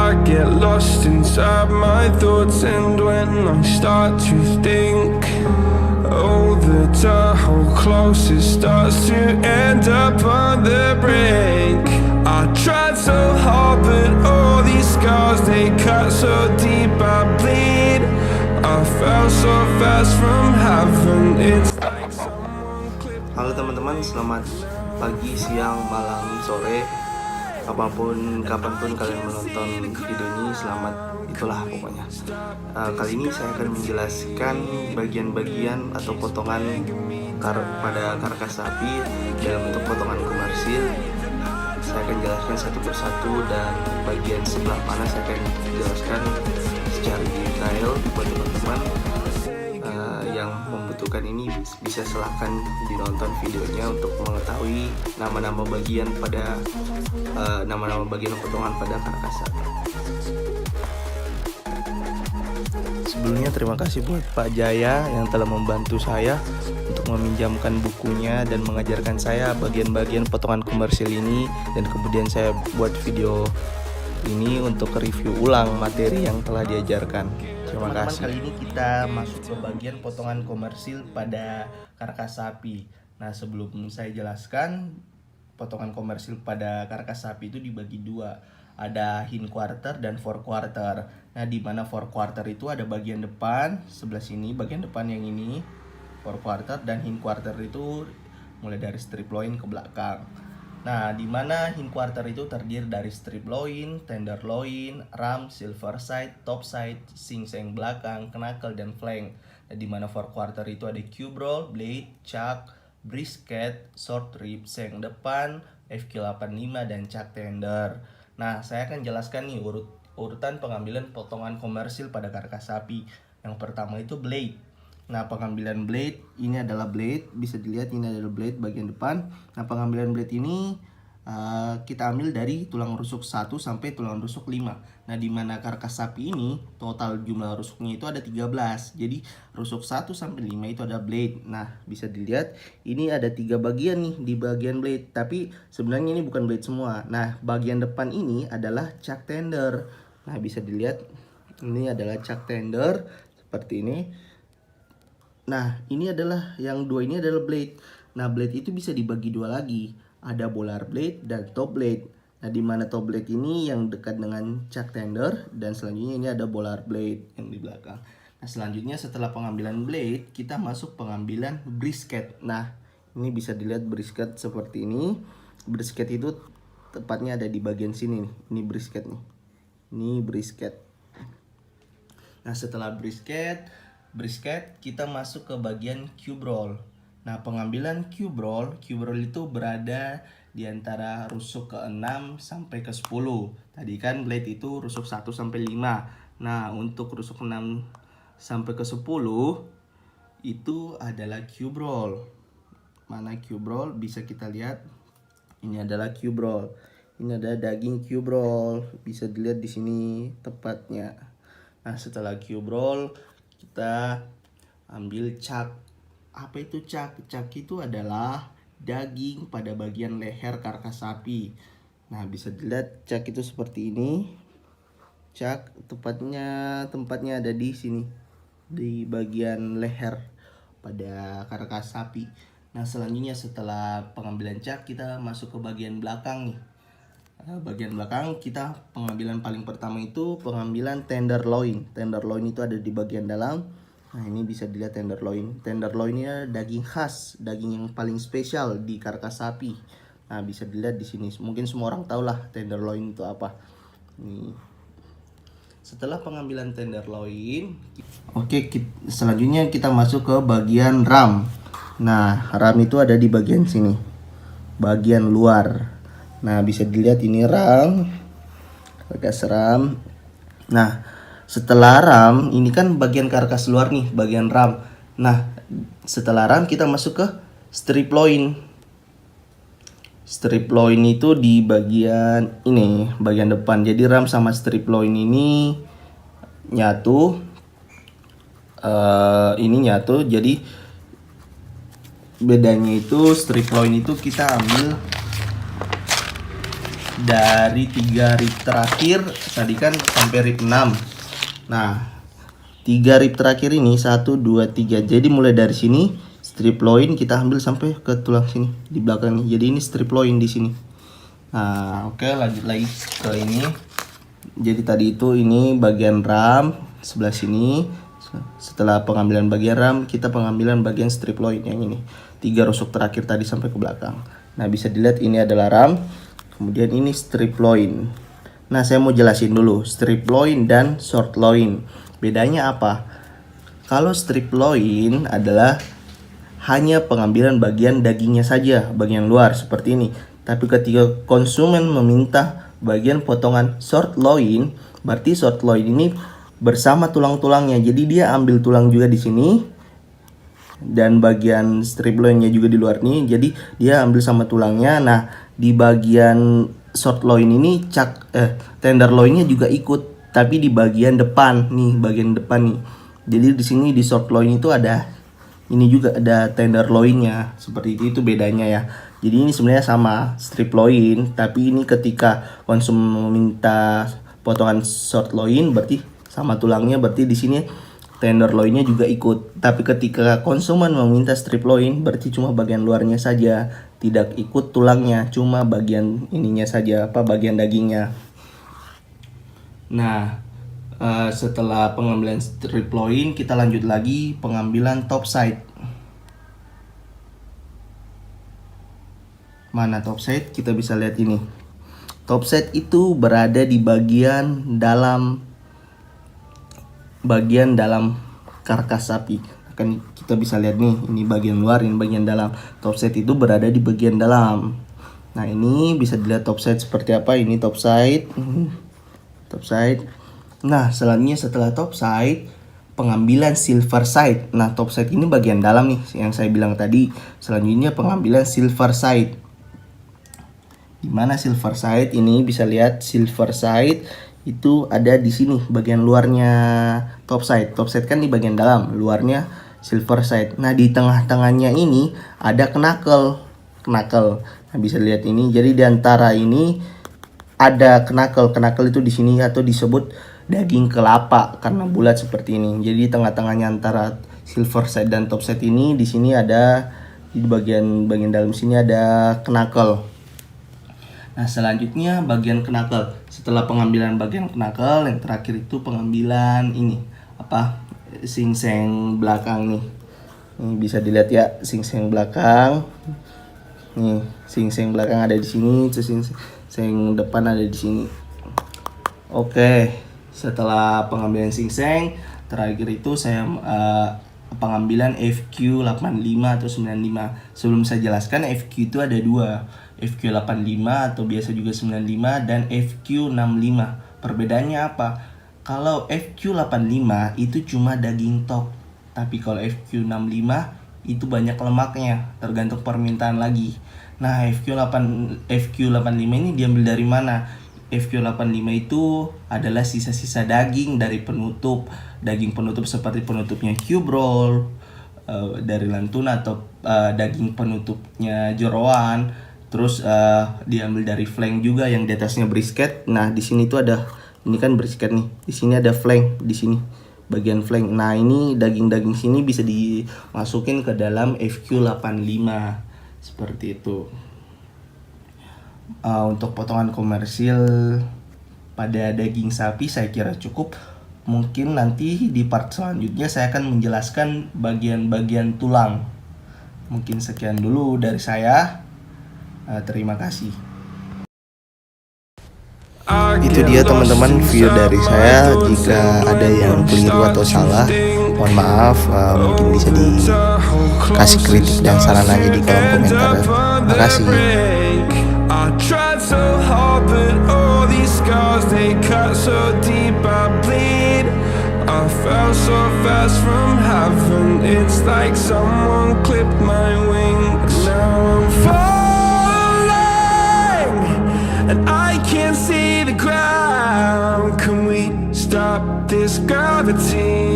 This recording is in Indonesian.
I get lost inside my thoughts, and when I start to think, oh, the Tahoe closest starts to end up on the brink. I tried so hard, but all these scars, they cut so deep, I bleed. I fell so fast from heaven, it's like someone clipped. Halo teman-teman, selamat pagi, siang, malam, sore, kapanpun kalian menonton video ini, selamat itulah pokoknya. Kali ini saya akan menjelaskan bagian-bagian atau potongan pada karkas sapi dalam bentuk potongan komersil. Saya akan jelaskan satu persatu, dan bagian sebelah mana saya akan jelaskan secara detail buat teman-teman yang membutuhkan. Ini bisa silahkan ditonton videonya untuk mengetahui nama-nama bagian potongan pada karkas sapi. Sebelumnya terima kasih buat Pak Jaya yang telah membantu saya untuk meminjamkan bukunya dan mengajarkan saya bagian-bagian potongan komersil ini, dan kemudian saya buat video ini untuk review ulang materi yang telah diajarkan. Terima kasih. Kali ini kita masuk ke bagian potongan komersil pada karkas sapi. Nah, sebelum saya jelaskan, potongan komersil pada karkas sapi itu dibagi dua. Ada hind quarter dan fore quarter. Nah, di mana fore quarter itu ada bagian depan sebelah sini, bagian depan yang ini fore quarter, dan hind quarter itu mulai dari strip loin ke belakang. Nah, di mana hind quarter itu terdiri dari strip loin, tender loin, ram, silver side, top side, singseng belakang, knuckle, dan flank. Nah, di mana fore quarter itu ada cube roll, blade, chuck, brisket, short rib, seng depan, FQ85, dan chuck tender. Nah, saya akan jelaskan nih urutan pengambilan potongan komersil pada karkas sapi. Yang pertama itu blade. Nah, pengambilan blade, ini adalah blade, bisa dilihat ini adalah blade bagian depan. Nah, pengambilan blade ini kita ambil dari tulang rusuk 1 sampai tulang rusuk 5. Nah, di mana karkas sapi ini total jumlah rusuknya itu ada 13. Jadi rusuk 1 sampai 5 itu ada blade. Nah, bisa dilihat ini ada 3 bagian nih di bagian blade, tapi sebenarnya ini bukan blade semua. Nah, bagian depan ini adalah chuck tender. Nah, bisa dilihat ini adalah chuck tender seperti ini. Nah, ini adalah yang dua ini adalah blade. Nah, blade itu bisa dibagi dua lagi. Ada bolar blade dan top blade. Nah, di mana top blade ini yang dekat dengan chuck tender, dan selanjutnya ini ada bolar blade yang di belakang. Nah, selanjutnya setelah pengambilan blade, kita masuk pengambilan brisket. Nah, ini bisa dilihat brisket seperti ini. Brisket itu tepatnya ada di bagian sini nih. Ini brisket nih. Ini brisket. Nah, setelah brisket kita masuk ke bagian cube roll. Nah, pengambilan cube roll itu berada di antara rusuk ke-6 sampai ke-10. Tadi kan blade itu rusuk 1 sampai 5. Nah, untuk rusuk 6 sampai ke-10 itu adalah cube roll. Mana cube roll? Bisa kita lihat. Ini adalah cube roll. Ini ada daging cube roll. Bisa dilihat di sini tepatnya. Nah, setelah cube roll kita ambil chuck. Apa itu chuck? Chuck itu adalah daging pada bagian leher karkas sapi. Nah, bisa dilihat chuck itu seperti ini. Chuck tempatnya ada di sini, di bagian leher pada karkas sapi. Nah, selanjutnya setelah pengambilan chuck kita masuk ke bagian belakang nih. Bagian belakang kita pengambilan paling pertama itu pengambilan tenderloin. Tenderloin itu ada di bagian dalam. Nah, ini bisa dilihat tenderloin. Tenderloinnya daging khas, daging yang paling spesial di karkas sapi. Nah, bisa dilihat di sini. Mungkin semua orang tahu lah tenderloin itu apa. Nih. Setelah pengambilan tenderloin, selanjutnya kita masuk ke bagian ram. Nah, ram itu ada di bagian sini, bagian luar. Nah, bisa dilihat ini ram, karkas ram. Nah, setelah ram, ini kan bagian karkas luar nih, bagian ram. Nah, setelah ram kita masuk ke strip loin. Strip loin itu di bagian ini, bagian depan. Jadi ram sama strip loin ini nyatu. Ini nyatu. Jadi bedanya itu strip loin itu kita ambil dari 3 rib terakhir. Tadi kan sampai rib 6. Nah, 3 rib terakhir ini 1, 2, 3. Jadi mulai dari sini strip loin kita ambil sampai ke tulang sini di belakang nih. Jadi ini strip loin di sini. Nah, oke, lanjut lagi ke ini. Jadi tadi itu ini bagian ram sebelah sini. Setelah pengambilan bagian ram, kita pengambilan bagian strip loin yang ini. 3 rusuk terakhir tadi sampai ke belakang. Nah, bisa dilihat ini adalah ram. Kemudian ini strip loin. Nah, saya mau jelasin dulu strip loin dan short loin. Bedanya apa? Kalau strip loin adalah hanya pengambilan bagian dagingnya saja, bagian luar seperti ini. Tapi ketika konsumen meminta bagian potongan short loin, berarti short loin ini bersama tulang-tulangnya. Jadi dia ambil tulang juga di sini dan bagian strip loinnya juga di luar nih. Jadi dia ambil sama tulangnya. Nah, di bagian short loin ini tenderloinnya juga ikut, tapi di bagian depan nih, bagian depan nih. Jadi di sini di short loin itu ada ini juga ada tenderloinnya, seperti itu bedanya ya. Jadi ini sebenarnya sama strip loin, tapi ini ketika konsumen meminta potongan short loin berarti sama tulangnya, berarti di sini tenderloinnya juga ikut. Tapi ketika konsumen meminta strip loin berarti cuma bagian luarnya saja, tidak ikut tulangnya, cuma bagian ininya saja, bagian dagingnya. Nah, setelah pengambilan strip loin, kita lanjut lagi pengambilan top side. Mana top side? Kita bisa lihat ini. Top side itu berada di bagian dalam karkas sapi. Akan kita bisa lihat nih, ini bagian luar, ini bagian dalam. Top side itu berada di bagian dalam. Nah, ini bisa dilihat top side seperti apa. Ini top side. Top side. Nah, selanjutnya setelah top side, pengambilan silver side. Nah, top side ini bagian dalam nih yang saya bilang tadi. Selanjutnya pengambilan silver side. Di mana silver side? Ini bisa lihat silver side itu ada di sini bagian luarnya top side. Top side kan di bagian dalam, luarnya silver side. Nah, di tengah-tengahnya ini ada knuckle. Nah, bisa lihat ini. Jadi di antara ini ada knuckle. Knuckle itu di sini atau disebut daging kelapa karena bulat seperti ini. Jadi di tengah-tengahnya antara silver side dan top side ini, di sini ada di bagian dalam sini ada knuckle. Nah, selanjutnya bagian knuckle. Setelah pengambilan bagian knuckle, yang terakhir itu pengambilan ini singseng belakang nih. Ini bisa dilihat ya, singseng belakang. Nih, singseng belakang ada di sini, singseng depan ada di sini. Oke, setelah pengambilan singseng, terakhir itu saya pengambilan FQ85 atau 95. Sebelum saya jelaskan, FQ itu ada dua, FQ85 atau biasa juga 95 dan FQ65. Perbedaannya apa? Kalau FQ85 itu cuma daging tok, tapi kalau FQ65 itu banyak lemaknya, tergantung permintaan lagi. Nah, FQ85 ini diambil dari mana? FQ85 itu adalah sisa-sisa daging dari daging penutup seperti penutupnya cube roll, dari lantuna atau daging penutupnya jeroan. Terus diambil dari flank juga yang di atasnya brisket. Nah, di sini tuh ada, ini kan brisket nih. Di sini ada flank di sini, bagian flank. Nah, ini daging-daging sini bisa dimasukin ke dalam FQ85 seperti itu. Untuk potongan komersil pada daging sapi saya kira cukup. Mungkin nanti di part selanjutnya saya akan menjelaskan bagian-bagian tulang. Mungkin sekian dulu dari saya. Terima kasih. Itu dia teman-teman video dari saya. Jika ada yang keliru atau salah, mohon maaf. Mungkin bisa dikasih kritik dan saran aja di kolom komentar. Terima kasih. I tried so hard, but all these scars, they cut so deep, I bleed. I fell so fast from heaven, it's like someone clipped my wings. Now I'm falling, and I can't see the ground. Can we stop this gravity?